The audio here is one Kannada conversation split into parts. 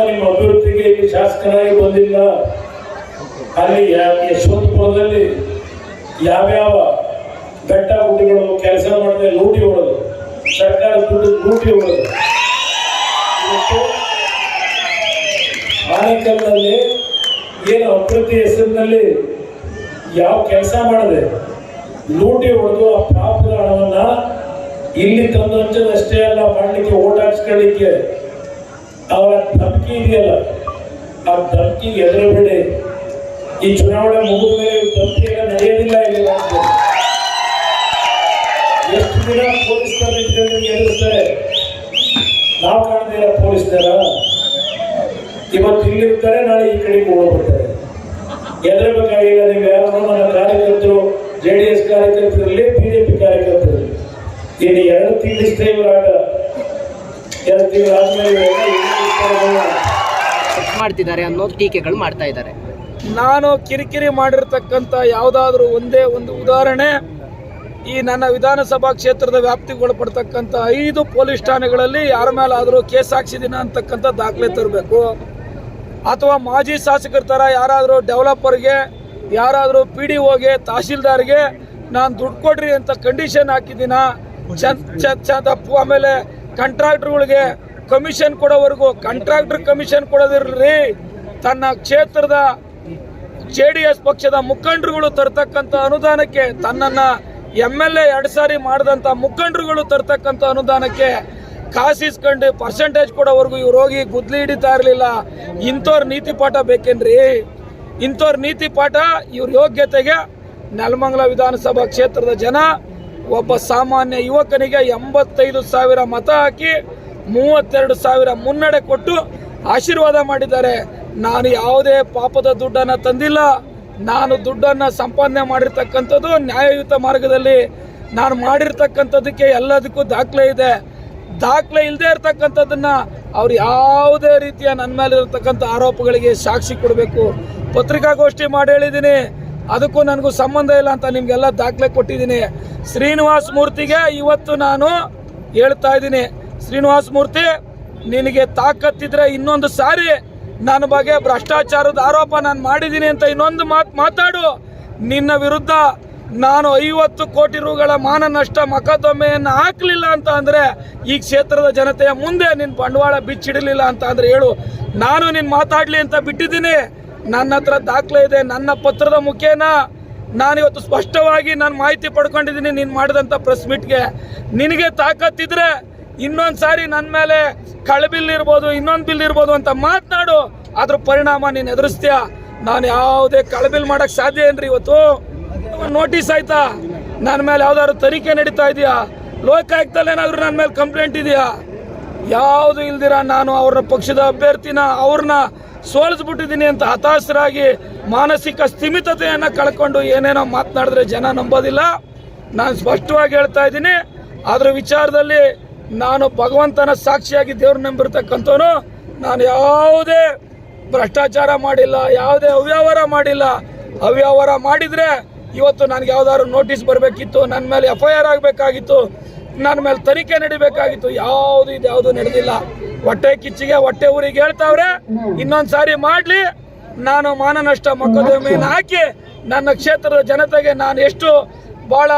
ನಿಮ್ಮ ಅಭಿವೃದ್ಧಿಗೆ ಇಲ್ಲಿ ಶಾಸಕರಾಗಿ ಬಂದಿಲ್ಲ. ಅಲ್ಲಿ ಯಶವಂತಪುರದಲ್ಲಿ ಯಾವ್ಯಾವ ಬೆಟ್ಟ ಗುಡ್ಡಗಳು ಕೆಲಸ ಮಾಡದೆ ಲೂಟಿ ಹೊಡೆದು, ಸರ್ಕಾರ ದುಡ್ಡು ಲೂಟಿ ಹೊಡೆದು, ಇವತ್ತು ಆನೇಕಲ್ನಲ್ಲಿ ಏನು ಅಭಿವೃದ್ಧಿ ಹೆಸರಿನಲ್ಲಿ ಯಾವ ಕೆಲಸ ಮಾಡದೆ ಲೂಟಿ ಹೊಡೆದು ಆ ಪಾಪದ ಹಣವನ್ನ ಇಲ್ಲಿ ತಂದು ಹಂಚೋದಷ್ಟೇ ಅಲ್ಲ, ಮಾಡಲಿಕ್ಕೆ ಓಟ್ ಹಾಕ್ಸ್ಕೊಳ್ಳಿಕ್ಕೆ ಅವರ ಧಮಕಿ ಇದೆಯಲ್ಲ, ಆ ಧಮಕಿಗೆ ಎದುರುಬೇಡಿ. ಈ ಚುನಾವಣೆ ಮುಗಿದ ಮೇಲೆ ಧಮಕಿ ಎಲ್ಲ ನಡೆಯೋದಿಲ್ಲ. ಇಲ್ಲಿ ಎಷ್ಟು ದಿನ ಪೊಲೀಸ್ನವ್ರು ಇಟ್ಕೊಂಡು ಎದುರಿಸ್ತಾರೆ? ನಾವು ಕಾಣ್ತೀರ ಪೊಲೀಸ್ನರ ಇವತ್ತು ಇಲ್ಲಿರ್ತಾರೆ, ನಾಳೆ ಈ ಕಡೆಗೆ ಹೋಗ್ಬಿಡ್ತಾರೆ. ಎದುರಬೇಕಾಗಿಲ್ಲ. ನೀವು ಯಾರು ನನ್ನ ಕಾರ್ಯಕರ್ತರು, JDS ಕಾರ್ಯಕರ್ತರಲ್ಲಿ, BJP ಕಾರ್ಯಕರ್ತರಲ್ಲಿ ಇನ್ನು 2 ತಿಂಗಳಿಷ್ಟೇ ಇವರ ಆಟ. 2 ತಿಂಗಳಾದ್ಮೇಲೆ ಮಾಡ್ತಿದ್ದಾರೆ ಅನ್ನೋ ಟೀಕೆಗಳು ಮಾಡ್ತಾ ಇದ್ದಾರೆ. ನಾನು ಕಿರಿಕಿರಿ ಮಾಡಿರ್ತಕ್ಕಂಥ ಯಾವುದಾದ್ರೂ ಒಂದೇ ಒಂದು ಉದಾಹರಣೆ, ಈ ನನ್ನ ವಿಧಾನಸಭಾ ಕ್ಷೇತ್ರದ ವ್ಯಾಪ್ತಿಗೆ ಒಳಪಡ್ತಕ್ಕಂಥ 5 ಪೊಲೀಸ್ ಠಾಣೆಗಳಲ್ಲಿ ಯಾರ ಮೇಲಾದರೂ ಕೇಸ್ ಹಾಕ್ಸಿದ್ದೀನ ಅಂತಕ್ಕಂಥ ದಾಖಲೆ ತರಬೇಕು. ಅಥವಾ ಮಾಜಿ ಶಾಸಕರ ಥರ ಯಾರಾದರೂ ಡೆವಲಪರ್ಗೆ, ಯಾರಾದರೂ PDOಗೆ, ತಹಶೀಲ್ದಾರ್ಗೆ ನಾನು ದುಡ್ಡು ಕೊಡ್ರಿ ಅಂತ ಕಂಡೀಷನ್ ಹಾಕಿದ್ದೀನ. ಆಮೇಲೆ ಕಾಂಟ್ರಾಕ್ಟರ್ಗಳಿಗೆ ಕಮಿಷನ್ ಕೊಡೋವರೆಗೂ, ಕಾಂಟ್ರಾಕ್ಟರ್ ಕಮಿಷನ್ ಕೊಡೋದಿರ್ರಿ, ತನ್ನ ಕ್ಷೇತ್ರದ JDS ಪಕ್ಷದ ಮುಖಂಡರುಗಳು ತರ್ತಕ್ಕಂಥ ಅನುದಾನಕ್ಕೆ, ತನ್ನನ್ನು MLA 2 ಸಾರಿ ಮಾಡಿದಂಥ ಮುಖಂಡರುಗಳು ತರ್ತಕ್ಕಂಥ ಅನುದಾನಕ್ಕೆ ಕಾಸಿಸ್ಕೊಂಡು ಪರ್ಸೆಂಟೇಜ್ ಕೊಡೋವರೆಗೂ ಇವ್ರು ಹೋಗಿ ಗುದ್ಲಿ ಹಿಡಿತಾ ಇರಲಿಲ್ಲ. ಇಂಥವ್ರ ನೀತಿ ಪಾಠ ಬೇಕೇನ್ರಿ? ಇಂಥವ್ರ ನೀತಿ ಪಾಠ ಇವ್ರ ಯೋಗ್ಯತೆಗೆ ನೆಲಮಂಗಲ ವಿಧಾನಸಭಾ ಕ್ಷೇತ್ರದ ಜನ ಒಬ್ಬ ಸಾಮಾನ್ಯ ಯುವಕನಿಗೆ 85,000 ಮತ ಹಾಕಿ 32,000 ಮುನ್ನಡೆ ಕೊಟ್ಟು ಆಶೀರ್ವಾದ ಮಾಡಿದ್ದಾರೆ. ನಾನು ಯಾವುದೇ ಪಾಪದ ದುಡ್ಡನ್ನು ತಂದಿಲ್ಲ. ನಾನು ದುಡ್ಡನ್ನು ಸಂಪಾದನೆ ಮಾಡಿರ್ತಕ್ಕಂಥದ್ದು ನ್ಯಾಯಯುತ ಮಾರ್ಗದಲ್ಲಿ. ನಾನು ಮಾಡಿರ್ತಕ್ಕಂಥದ್ದಕ್ಕೆ ಎಲ್ಲದಕ್ಕೂ ದಾಖಲೆ ಇದೆ. ದಾಖಲೆ ಇಲ್ಲದೆ ಇರ್ತಕ್ಕಂಥದ್ದನ್ನು ಅವ್ರು ಯಾವುದೇ ರೀತಿಯ ನನ್ನ ಮೇಲೆ ಇರತಕ್ಕಂಥ ಆರೋಪಗಳಿಗೆ ಸಾಕ್ಷಿ ಕೊಡಬೇಕು. ಪತ್ರಿಕಾಗೋಷ್ಠಿ ಮಾಡಿ ಹೇಳಿದ್ದೀನಿ, ಅದಕ್ಕೂ ನನಗೂ ಸಂಬಂಧ ಇಲ್ಲ ಅಂತ ನಿಮಗೆಲ್ಲ ದಾಖಲೆ ಕೊಟ್ಟಿದ್ದೀನಿ. ಶ್ರೀನಿವಾಸ್ ಮೂರ್ತಿಗೆ ಇವತ್ತು ನಾನು ಹೇಳ್ತಾ ಇದ್ದೀನಿ, ಶ್ರೀನಿವಾಸ್ ಮೂರ್ತಿ, ನಿನಗೆ ತಾಕತ್ತಿದ್ರೆ ಇನ್ನೊಂದು ಸಾರಿ ನನ್ನ ಬಗ್ಗೆ ಭ್ರಷ್ಟಾಚಾರದ ಆರೋಪ ನಾನು ಮಾಡಿದ್ದೀನಿ ಅಂತ ಇನ್ನೊಂದು ಮಾತಾಡು. ನಿನ್ನ ವಿರುದ್ಧ ನಾನು 50 ಕೋಟಿ ರೂಗಳ ಮಾನ ನಷ್ಟ ಮೊಕದ್ದಮೆಯನ್ನು ಹಾಕಲಿಲ್ಲ ಅಂತ ಅಂದರೆ, ಈ ಕ್ಷೇತ್ರದ ಜನತೆಯ ಮುಂದೆ ನಿನ್ನ ಬಂಡವಾಳ ಬಿಚ್ಚಿಡಲಿಲ್ಲ ಅಂತ ಅಂದರೆ ಹೇಳು. ನಾನು ನಿನ್ನ ಮಾತಾಡಲಿ ಅಂತ ಬಿಟ್ಟಿದ್ದೀನಿ. ನನ್ನ ಹತ್ರ ದಾಖಲೆ ಇದೆ. ನನ್ನ ಪತ್ರದ ಮುಖೇನ ನಾನಿವತ್ತು ಸ್ಪಷ್ಟವಾಗಿ ನಾನು ಮಾಹಿತಿ ಪಡ್ಕೊಂಡಿದ್ದೀನಿ ನೀನು ಮಾಡಿದಂಥ ಪ್ರೆಸ್ ಮೀಟ್ಗೆ. ನಿನಗೆ ತಾಕತ್ತಿದ್ರೆ ಇನ್ನೊಂದು ಸಾರಿ ನನ್ನ ಮೇಲೆ ಕಳಬಿಲ್ ಇರ್ಬೋದು, ಇನ್ನೊಂದು ಬಿಲ್ ಇರ್ಬೋದು ಅಂತ ಮಾತನಾಡು. ಅದ್ರ ಪರಿಣಾಮ ನೀನು ಎದುರಿಸ್ತೀಯ. ನಾನು ಯಾವುದೇ ಕಳಬಿಲ್ ಮಾಡೋಕ್ಕೆ ಸಾಧ್ಯ ಏನ್ರಿ? ಇವತ್ತು ನೋಟಿಸ್ ಆಯ್ತಾ? ನನ್ನ ಮೇಲೆ ಯಾವ್ದಾದ್ರು ತನಿಖೆ ನಡೀತಾ ಇದೆಯಾ? ಲೋಕಾಯುಕ್ತಲ್ಲಿ ಏನಾದರೂ ನನ್ನ ಮೇಲೆ ಕಂಪ್ಲೇಂಟ್ ಇದೆಯಾ? ಯಾವುದು ಇಲ್ದಿರ ನಾನು ಅವ್ರ ಪಕ್ಷದ ಅಭ್ಯರ್ಥಿನ ಅವ್ರನ್ನ ಸೋಲಿಸ್ಬಿಟ್ಟಿದ್ದೀನಿ ಅಂತ ಹತಾಶರಾಗಿ ಮಾನಸಿಕ ಸ್ಥಿಮಿತತೆಯನ್ನು ಕಳ್ಕೊಂಡು ಏನೇನೋ ಮಾತನಾಡಿದ್ರೆ ಜನ ನಂಬೋದಿಲ್ಲ. ನಾನು ಸ್ಪಷ್ಟವಾಗಿ ಹೇಳ್ತಾ ಇದ್ದೀನಿ, ಅದ್ರ ವಿಚಾರದಲ್ಲಿ ನಾನು ಭಗವಂತನ ಸಾಕ್ಷಿಯಾಗಿ ದೇವ್ರು ನಂಬಿರ್ತಕ್ಕಂಥವನು. ನಾನು ಯಾವುದೇ ಭ್ರಷ್ಟಾಚಾರ ಮಾಡಿಲ್ಲ, ಯಾವುದೇ ಅವ್ಯವಹಾರ ಮಾಡಿಲ್ಲ. ಅವ್ಯವಹಾರ ಮಾಡಿದರೆ ಇವತ್ತು ನನಗೆ ಯಾವ್ದಾದ್ರು ನೋಟಿಸ್ ಬರಬೇಕಿತ್ತು, ನನ್ನ ಮೇಲೆ FIR ಆಗಬೇಕಾಗಿತ್ತು, ನನ್ನ ಮೇಲೆ ತನಿಖೆ ನಡಿಬೇಕಾಗಿತ್ತು. ಯಾವುದು ನಡೆದಿಲ್ಲ. ಹೊಟ್ಟೆ ಕಿಚ್ಚಿಗೆ ಹೊಟ್ಟೆ ಊರಿಗೆ ಹೇಳ್ತಾವ್ರೆ. ಇನ್ನೊಂದು ಸಾರಿ ಮಾಡಲಿ. ನಾನು ಮಾನನಷ್ಟ ಮೊಕದ್ದಮೆಯನ್ನು ಹಾಕಿ ನನ್ನ ಕ್ಷೇತ್ರದ ಜನತೆಗೆ ನಾನು ಎಷ್ಟು ಭಾಳ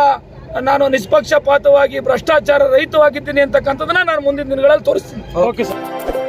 ನಾನು ನಿಷ್ಪಕ್ಷಪಾತವಾಗಿ ಭ್ರಷ್ಟಾಚಾರ ರಹಿತವಾಗಿದ್ದೀನಿ ಅಂತಕ್ಕಂಥದ್ದನ್ನ ನಾನು ಮುಂದಿನ ದಿನಗಳಲ್ಲಿ ತೋರಿಸ್ತೀನಿ. Okay sir.